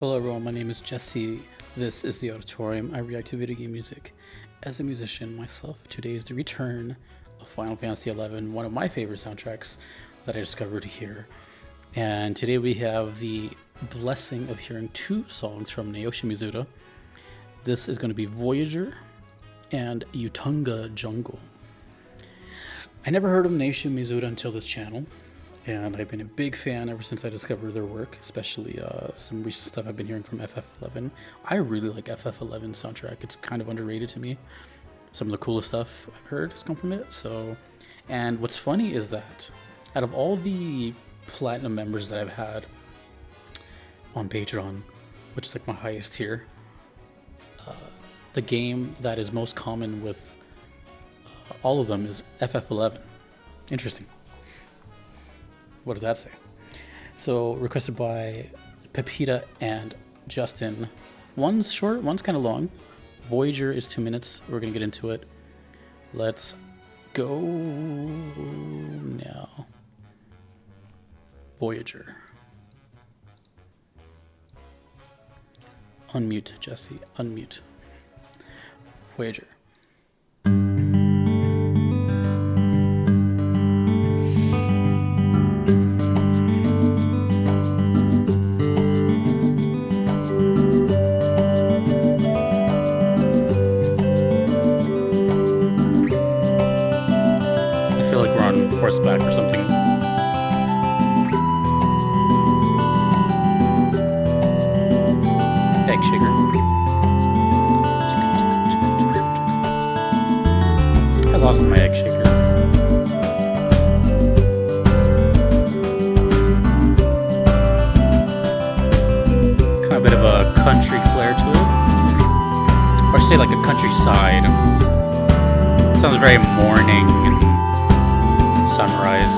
Hello everyone, my name is Jesse. This is the Auditorium. I react to video game music. As a musician myself, today is the return of Final Fantasy XI, one of my favorite soundtracks that I discovered here. And today we have the blessing of hearing two songs from Naoshi Mizuta. This is going to be Voyager and Yuhtunga Jungle. I never heard of Naoshi Mizuta until this channel, and I've been a big fan ever since I discovered their work, especially some recent stuff I've been hearing from FF11. I really like FF11 soundtrack. It's kind of underrated to me. Some of the coolest stuff I've heard has come from it. And what's funny is that out of all the platinum members that I've had on Patreon, which is like my highest tier, the game that is most common with all of them is FF11. Interesting. What does that say? So, requested by Pepita and Justin. One's short, one's kind of long. Voyager is 2 minutes. We're going to get into it. Let's go now. Voyager. Unmute, Jesse. Unmute. Voyager. Horseback or something. Egg shaker. I lost my egg shaker. Kind of a bit of a country flair to it. Or say like a countryside. Sounds very morning and sunrise.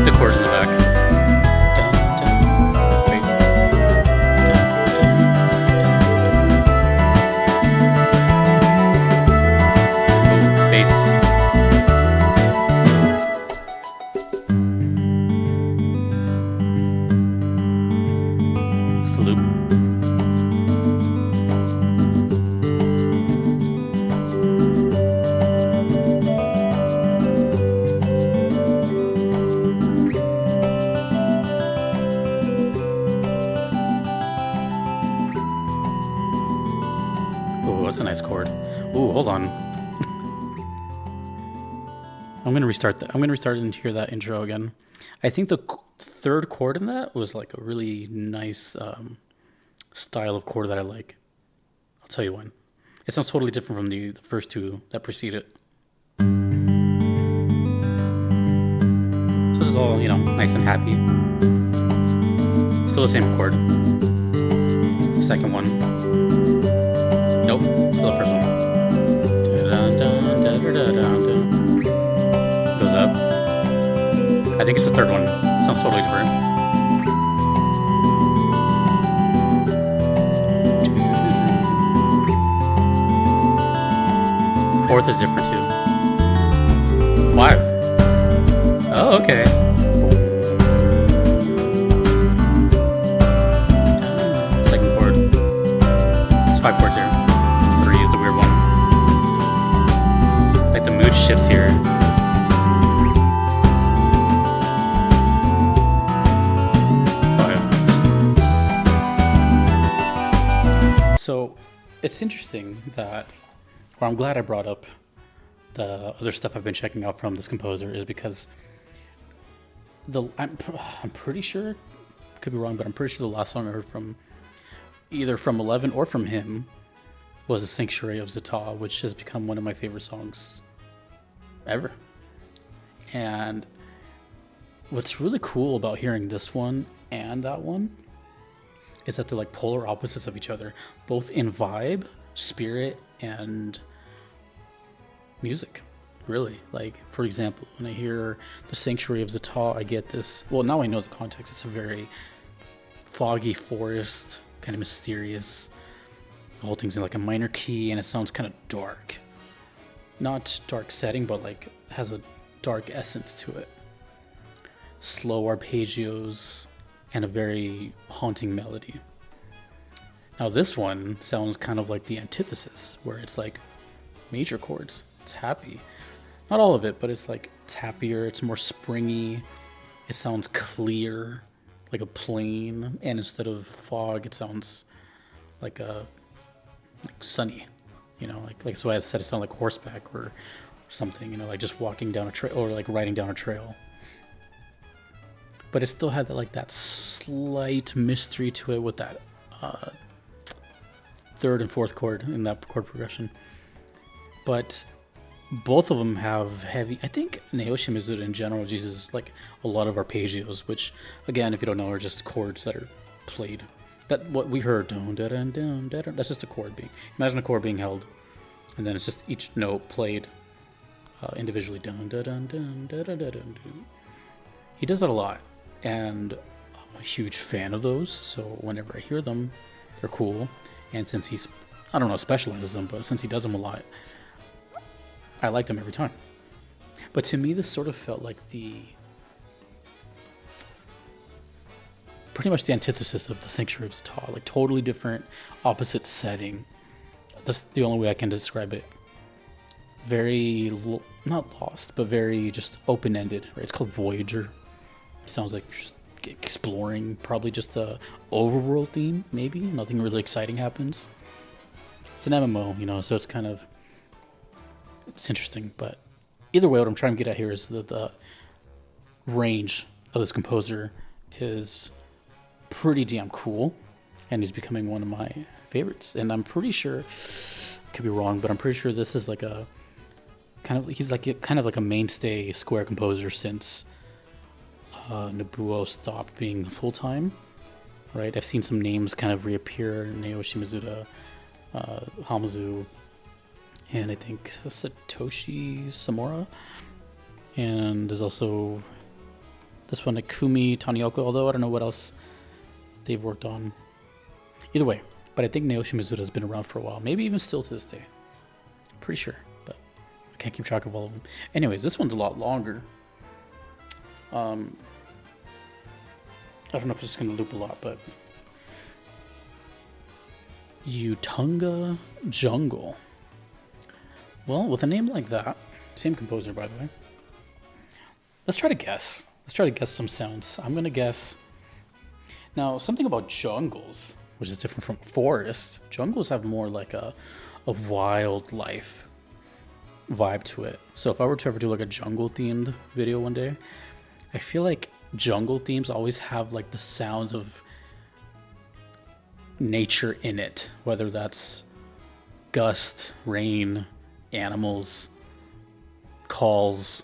The chords in the back. Dun, dun, wait. Dun, dun, dun. Oh, bass. That's the loop. That's a nice chord. Ooh, hold on. I'm gonna restart that. I'm gonna restart and hear that intro again. I think the third chord in that was like a really nice style of chord that I like. I'll tell you when. It sounds totally different from the first two that precede it. So this is all, nice and happy. Still the same chord. Second one. Nope, still the first one. Goes up. I think it's the third one. Sounds totally different. Fourth is different too. 5. Oh, okay. Second chord. There's 5 chords here. Is the weird one. Like the mood shifts here. So it's interesting that, or I'm glad I brought up the other stuff I've been checking out from this composer, is because I'm pretty sure, could be wrong, but I'm pretty sure the last song I heard from either from 11 or from him was The Sanctuary of Zata, which has become one of my favorite songs ever. And What's really cool about hearing this one and that one is that they're like polar opposites of each other, both in vibe, spirit, and music. Really, like for example, when I hear the Sanctuary of Zata, I get this. Well, now I know the context. It's a very foggy forest, kind of mysterious. The whole thing's in like a minor key, and it sounds kind of dark. Not dark setting, but like has a dark essence to it. Slow arpeggios and a very haunting melody. Now this one sounds kind of like the antithesis, where it's like major chords. It's happy. Not all of it, but it's like it's happier, it's more springy. It sounds clear, like a plane, and instead of fog, it sounds like sunny. You know, like that's why I said it sounds like horseback or something, you know, like just walking down a trail or like riding down a trail. But it still had that, like that slight mystery to it with that third and fourth chord in that chord progression. But both of them have heavy. I think Naoshi Mizuta in general uses like a lot of arpeggios, which again, if you don't know, are just chords that are played. That what we heard, dun, dun, dun, dun, dun, dun, that's just a chord being. Imagine a chord being held, and then it's just each note played individually. Dun, dun, dun, dun, dun, dun, dun, dun. He does that a lot, and I'm a huge fan of those. So whenever I hear them, they're cool. And since he's, I don't know, specializes them, but since he does them a lot, I like them every time. But to me, this sort of felt like pretty much the antithesis of the Sanctuary of Zata, like totally different, opposite setting. That's the only way I can describe it. Very, not lost, but very just open-ended, right? It's called Voyager. Sounds like just exploring, probably just a overworld theme, maybe. Nothing really exciting happens. It's an MMO, you know, so it's kind of, it's interesting. But either way, what I'm trying to get at here is that the range of this composer is pretty damn cool, and he's becoming one of my favorites. And I'm pretty sure, could be wrong, but I'm pretty sure this is like a he's like kind of like a mainstay Square composer since Nobuo stopped being full time, right? I've seen some names kind of reappear: Naoshi Mizuta, Hamazu, and I think Satoshi Samura, and there's also this one, Ikumi Tanioka, although I don't know what else they've worked on. Either way, but I think Naoshi Mizuta has been around for a while, maybe even still to this day. Pretty sure, but I can't keep track of all of them. Anyways, this one's a lot longer. I don't know if it's going to loop a lot, but Yuhtunga Jungle. Well, with a name like that, same composer, by the way. Let's try to guess. Let's try to guess some sounds. I'm going to guess. Now, something about jungles, which is different from forest. Jungles have more like a wildlife vibe to it. So if I were to ever do like a jungle themed video one day, I feel like jungle themes always have like the sounds of nature in it, whether that's gust, rain, animals, calls,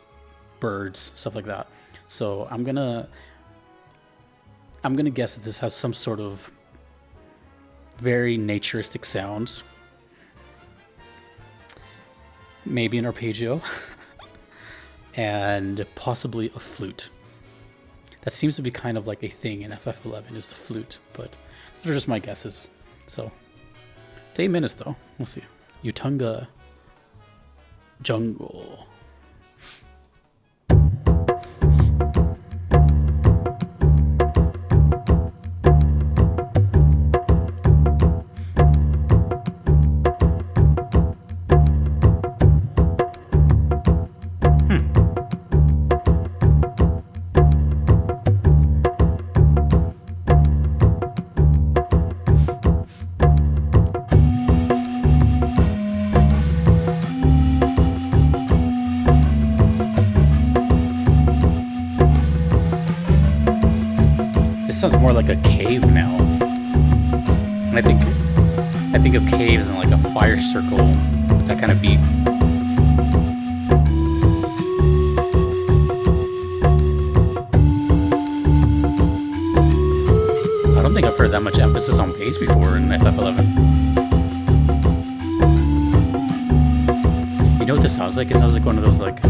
birds, stuff like that. So I'm gonna guess that this has some sort of very naturistic sounds, maybe an arpeggio, and possibly a flute. That seems to be kind of like a thing in FF11 is the flute, but those are just my guesses. So it's 8 minutes though. We'll see. Yuhtunga Jungle. This sounds more like a cave now. And I think of caves and like a fire circle with that kind of beat. think I've heard that much emphasis on bass before in FF11. You know what this sounds like? It sounds like one of those like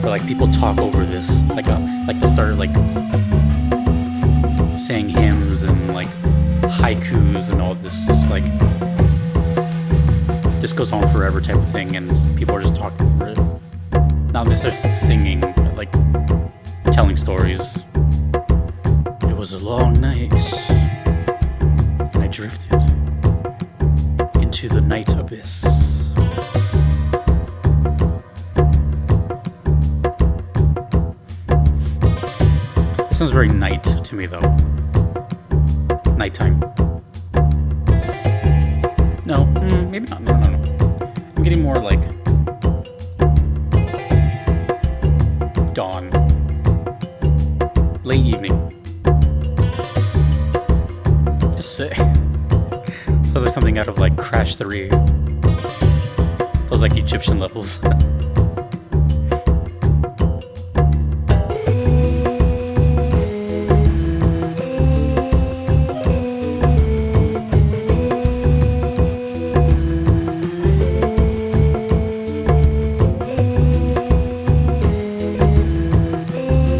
where like people talk over this, like they'll start like saying hymns and like haikus and all this, just like this goes on forever type of thing, and people are just talking over it. Not necessarily singing, but like telling stories. It was a long night, and I drifted into the night abyss. It sounds very night to me, though. Nighttime. No, maybe not. No. I'm getting more like dawn, late evening. Just say. Sounds like something out of like Crash 3. Those like Egyptian levels.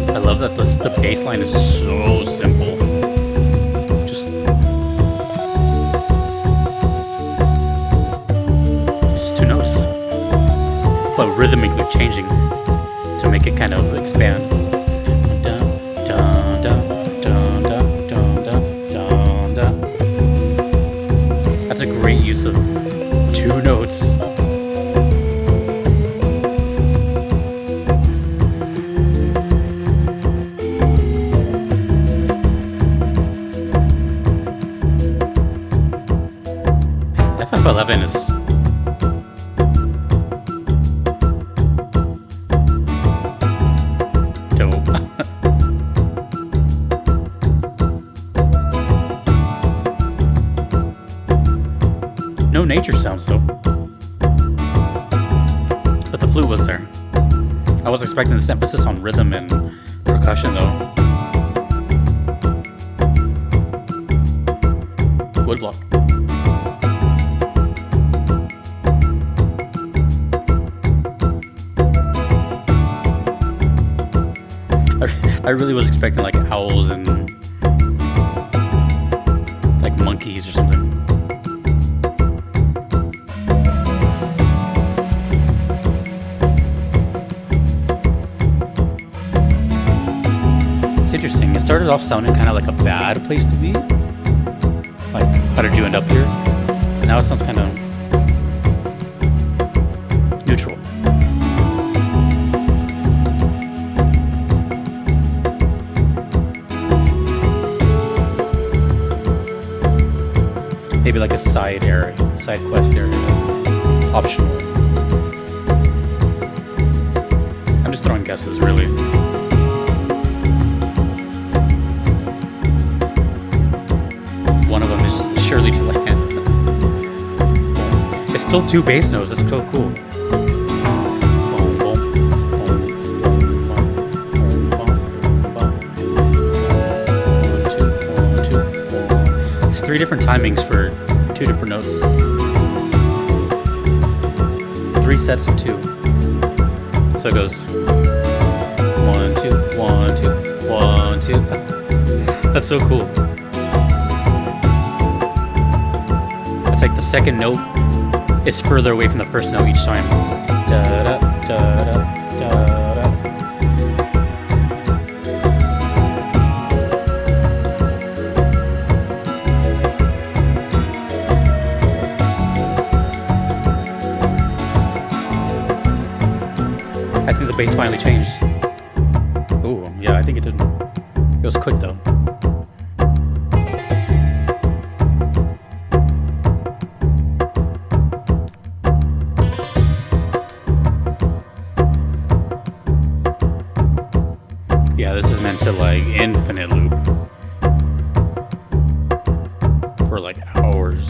I love that the bass line is so simple. But rhythmically changing to make it kind of expand. That's a great use of two notes. FF11 is no nature sounds though, but the flute was there. I was expecting this emphasis on rhythm and percussion though. Woodblock. I really was expecting like owls and like monkeys or something. It's interesting. It started off sounding kind of like a bad place to be. Like, how did you end up here? And now it sounds kind of neutral. Maybe like a side quest area, optional. I'm just throwing guesses, really. One of them is surely to land. It's still two bass notes. It's so cool. It's three different timings for two different notes. 3 sets of 2. So it goes 1, 2, 1, 2, 1, 2. That's so cool. It's like the second note is further away from the first note each time. Da da da da da da. I think the bass finally changed. Ooh, yeah, I think it did. It was quick though. Yeah, this is meant to like infinite loop for like hours.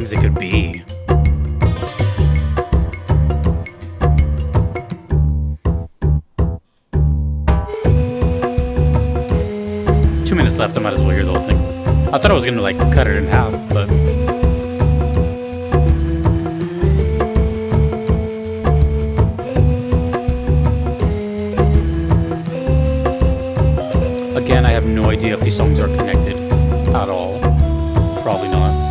things it could be. Left, I might as well hear the whole thing. I thought I was gonna like cut it in half, but again, I have no idea if these songs are connected at all. Probably not.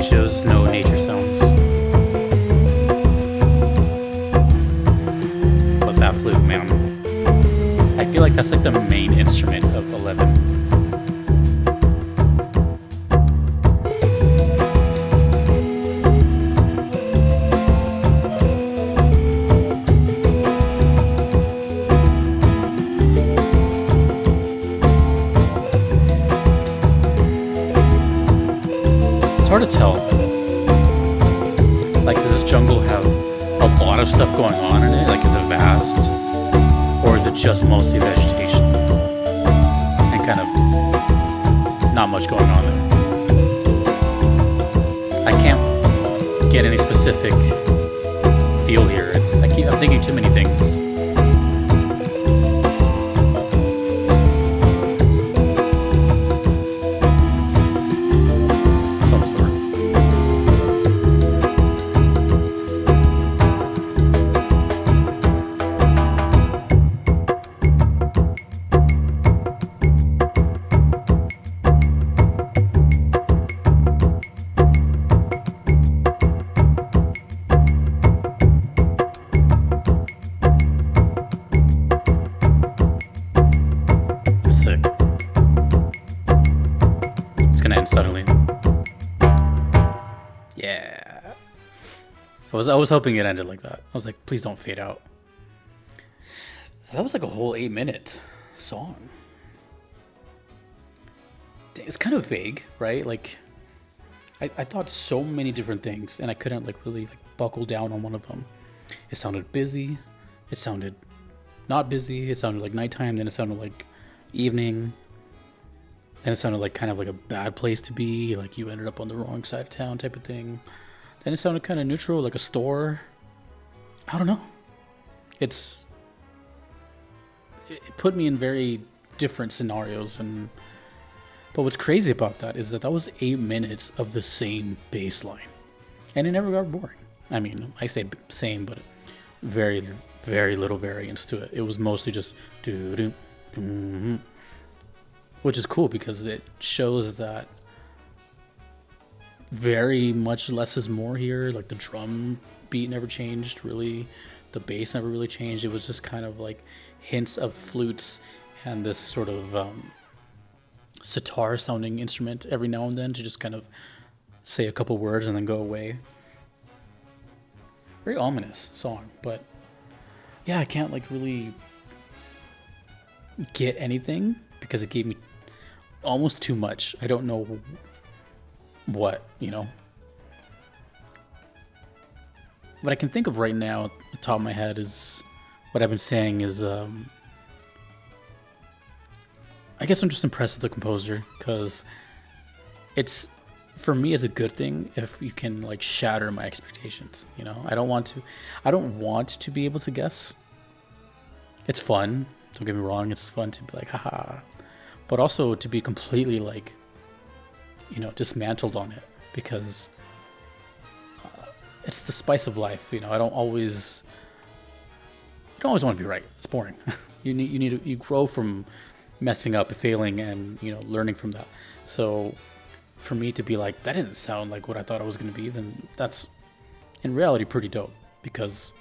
Shows no nature sounds, but that flute, man, I feel like that's like the main instrument of 11. It's hard to tell. Like, does this jungle have a lot of stuff going on in it? Like, is it vast? Or is it just mostly vegetation? And kind of not much going on there. I can't get any specific feel here. I'm thinking too many things. Suddenly, yeah. I was hoping it ended like that. I was like, please don't fade out. So that was like a whole 8-minute song. It's kind of vague, right? Like, I thought so many different things, and I couldn't like really like buckle down on one of them. It sounded busy. It sounded not busy. It sounded like nighttime. Then it sounded like evening. And it sounded like kind of like a bad place to be, like you ended up on the wrong side of town type of thing. Then it sounded kind of neutral, like a store. I don't know. It put me in very different scenarios. But what's crazy about that is that was 8 minutes of the same bass line. And it never got boring. I mean, I say same, but very, very little variance to it. It was mostly just do-do, do-do. Which is cool because it shows that very much less is more here. Like the drum beat never changed, really. The bass never really changed. It was just kind of like hints of flutes and this sort of sitar sounding instrument every now and then to just kind of say a couple words and then go away. Very ominous song, but yeah, I can't like really get anything because it gave me almost too much. I don't know what, What I can think of right now at the top of my head is what I've been saying is I guess I'm just impressed with the composer because it's, for me, is a good thing if you can like shatter my expectations. I don't want to be able to guess. It's fun. Don't get me wrong. It's fun to be like, haha. But also to be completely like, dismantled on it because it's the spice of life. I don't always want to be right. It's boring. you grow from messing up, failing, and learning from that. So for me to be like, that didn't sound like what I thought it was going to be, then that's in reality pretty dope because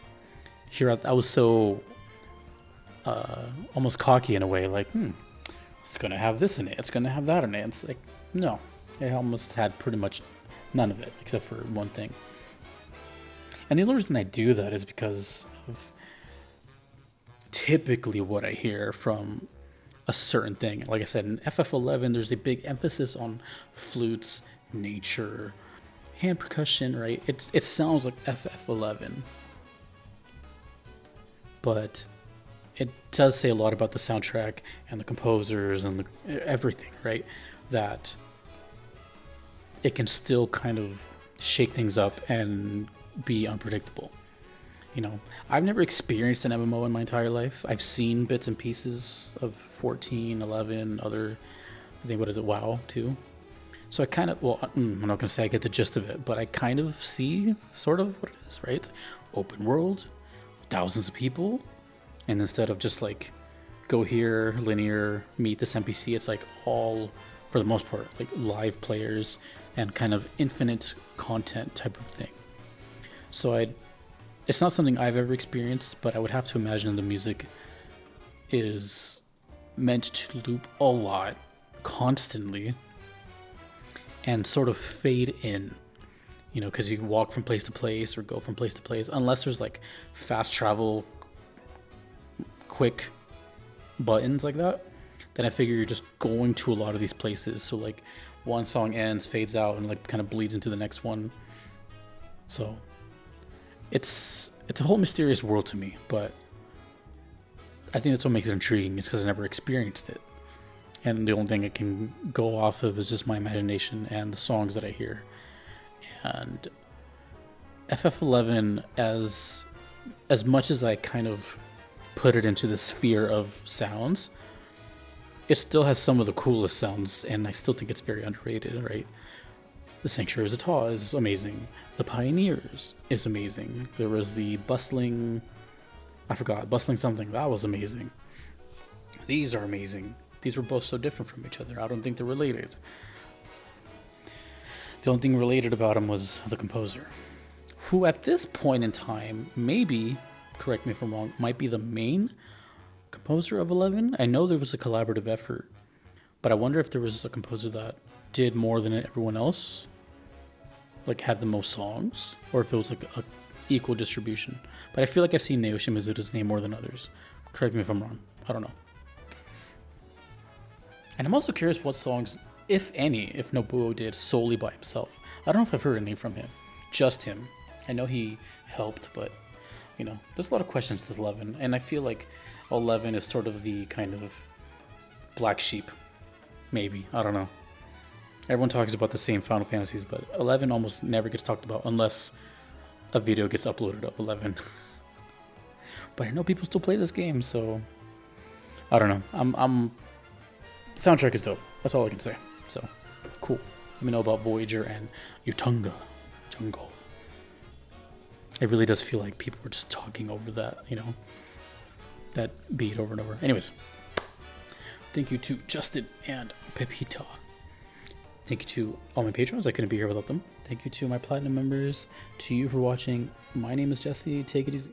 here I was so almost cocky in a way, like, it's going to have this in it. It's going to have that in it. It's like, no. It almost had pretty much none of it, except for one thing. And the only reason I do that is because of typically what I hear from a certain thing. Like I said, in FF11, there's a big emphasis on flutes nature, hand percussion, right? It sounds like FF11, but it does say a lot about the soundtrack and the composers and everything, right? That it can still kind of shake things up and be unpredictable. You know, I've never experienced an MMO in my entire life. I've seen bits and pieces of 14, 11, other, I think, what is it, WoW too. So I kind of, well, I'm not going to say I get the gist of it, but I kind of see sort of what it is, right? Open world, thousands of people, and instead of just like go here, linear, meet this NPC, it's like all, for the most part, like live players and kind of infinite content type of thing. So it's not something I've ever experienced, but I would have to imagine the music is meant to loop a lot constantly and sort of fade in, you know, because you walk from place to place or go from place to place, unless there's like fast travel, quick buttons like that, then I figure you're just going to a lot of these places. So like one song ends, fades out, and like kind of bleeds into the next one. So it's a whole mysterious world to me, but I think that's what makes it intriguing, is because I never experienced it. And the only thing I can go off of is just my imagination and the songs that I hear. And FF11, as much as I kind of put it into the sphere of sounds, it still has some of the coolest sounds, and I still think it's very underrated, right? The Sanctuary of Zata is amazing. The Pioneers is amazing. There was the Bustling something. That was amazing. These are amazing. These were both so different from each other. I don't think they're related. The only thing related about them was the composer, who at this point in time, maybe, correct me if I'm wrong, might be the main composer of 11. I know there was a collaborative effort, but I wonder if there was a composer that did more than everyone else, like had the most songs, or if it was like a equal distribution. But I feel like I've seen Naoshi Mizuda's name more than others. Correct me if I'm wrong. I don't know. And I'm also curious what songs, if any, if Nobuo did solely by himself. I don't know if I've heard any from him. Just him. I know he helped, but, you know, there's a lot of questions with 11. And I feel like 11 is sort of the kind of black sheep. Maybe. I don't know. Everyone talks about the same Final Fantasies, but 11 almost never gets talked about unless a video gets uploaded of 11. But I know people still play this game, so I don't know. Soundtrack is dope. That's all I can say. So, cool. Let me know about Voyager and Yuhtunga. Jungle. It really does feel like people were just talking over that, you know, that beat over and over. Anyways, thank you to Justin and Pepita. Thank you to all my patrons. I couldn't be here without them. Thank you to my platinum members. To you for watching. My name is Jesse. Take it easy.